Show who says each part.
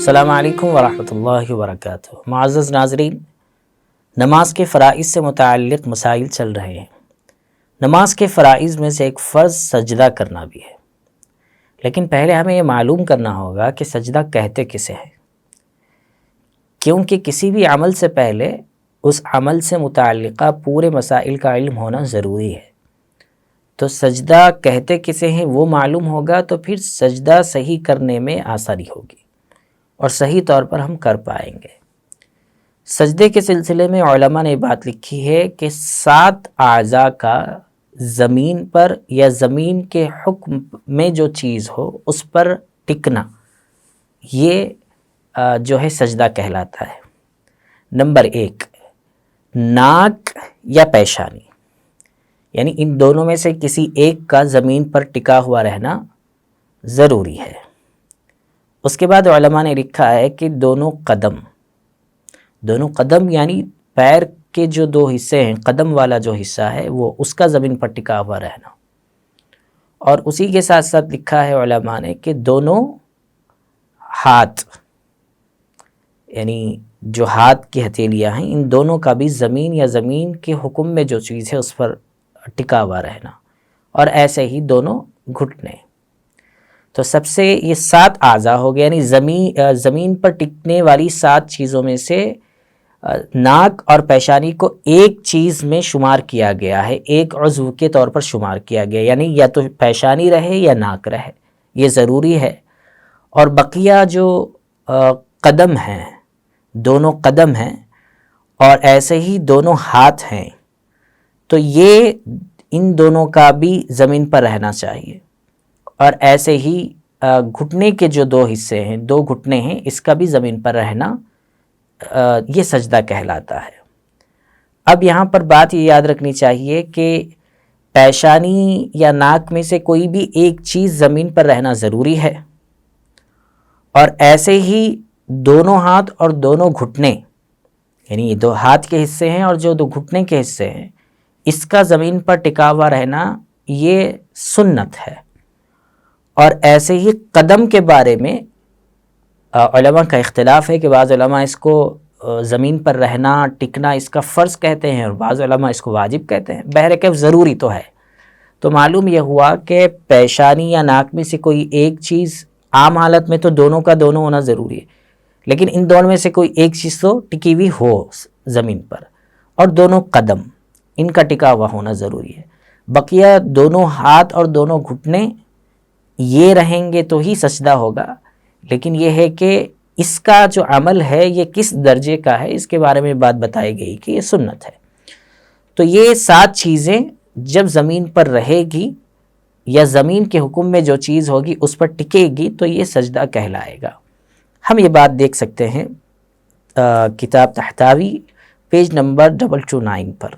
Speaker 1: السلام علیکم ورحمۃ اللہ وبرکاتہ۔ معزز ناظرین، نماز کے فرائض سے متعلق مسائل چل رہے ہیں۔ نماز کے فرائض میں سے ایک فرض سجدہ کرنا بھی ہے، لیکن پہلے ہمیں یہ معلوم کرنا ہوگا کہ سجدہ کہتے کسے ہیں، کیونکہ کسی بھی عمل سے پہلے اس عمل سے متعلقہ پورے مسائل کا علم ہونا ضروری ہے۔ تو سجدہ کہتے کسے ہیں وہ معلوم ہوگا تو پھر سجدہ صحیح کرنے میں آسانی ہوگی اور صحیح طور پر ہم کر پائیں گے۔ سجدے کے سلسلے میں علماء نے بات لکھی ہے کہ 7 اعضاء کا زمین پر یا زمین کے حکم میں جو چیز ہو اس پر ٹکنا، یہ جو ہے سجدہ کہلاتا ہے۔ نمبر 1، ناک یا پیشانی، یعنی ان دونوں میں سے کسی ایک کا زمین پر ٹکا ہوا رہنا ضروری ہے۔ اس کے بعد علماء نے لکھا ہے کہ دونوں قدم یعنی پیر کے جو 2 حصے ہیں، قدم والا جو حصہ ہے وہ اس کا زمین پر ٹکا ہوا رہنا، اور اسی کے ساتھ ساتھ لکھا ہے علماء نے کہ دونوں ہاتھ، یعنی جو ہاتھ کی ہتھیلیاں ہیں، ان دونوں کا بھی زمین یا زمین کے حکم میں جو چیز ہے اس پر ٹکا ہوا رہنا، اور ایسے ہی دونوں گھٹنے۔ تو سب سے یہ 7 اعضاء ہو گئے، یعنی زمین پر ٹکنے والی 7 چیزوں میں سے ناک اور پیشانی کو ایک چیز میں شمار کیا گیا ہے، ایک عضو کے طور پر شمار کیا گیا، یعنی یا تو پیشانی رہے یا ناک رہے، یہ ضروری ہے۔ اور بقیہ جو قدم ہیں، دونوں قدم ہیں اور ایسے ہی دونوں ہاتھ ہیں، تو یہ ان دونوں کا بھی زمین پر رہنا چاہیے، اور ایسے ہی گھٹنے کے جو 2 حصے ہیں، 2 گھٹنے ہیں، اس کا بھی زمین پر رہنا یہ سجدہ کہلاتا ہے۔ اب یہاں پر بات یہ یاد رکھنی چاہیے کہ پیشانی یا ناک میں سے کوئی بھی ایک چیز زمین پر رہنا ضروری ہے، اور ایسے ہی دونوں ہاتھ اور دونوں گھٹنے، یعنی 2 ہاتھ کے حصے ہیں اور جو 2 گھٹنے کے حصے ہیں، اس کا زمین پر ٹکا ہوا رہنا یہ سنت ہے۔ اور ایسے ہی قدم کے بارے میں علماء کا اختلاف ہے کہ بعض علماء اس کو زمین پر رہنا، ٹکنا اس کا فرض کہتے ہیں، اور بعض علماء اس کو واجب کہتے ہیں۔ بہرکیف ضروری تو ہے۔ تو معلوم یہ ہوا کہ پیشانی یا ناک میں سے کوئی ایک چیز، عام حالت میں تو دونوں کا دونوں ہونا ضروری ہے، لیکن ان دونوں میں سے کوئی ایک چیز تو ٹکی ہوئی ہو زمین پر، اور دونوں قدم ان کا ٹکا ہوا ہونا ضروری ہے۔ بقیہ دونوں ہاتھ اور دونوں گھٹنے یہ رہیں گے تو ہی سجدہ ہوگا، لیکن یہ ہے کہ اس کا جو عمل ہے یہ کس درجے کا ہے، اس کے بارے میں بات بتائی گئی کہ یہ سنت ہے۔ تو یہ 7 چیزیں جب زمین پر رہے گی یا زمین کے حکم میں جو چیز ہوگی اس پر ٹکے گی تو یہ سجدہ کہلائے گا۔ ہم یہ بات دیکھ سکتے ہیں کتاب تحتاوی پیج نمبر 229 پر۔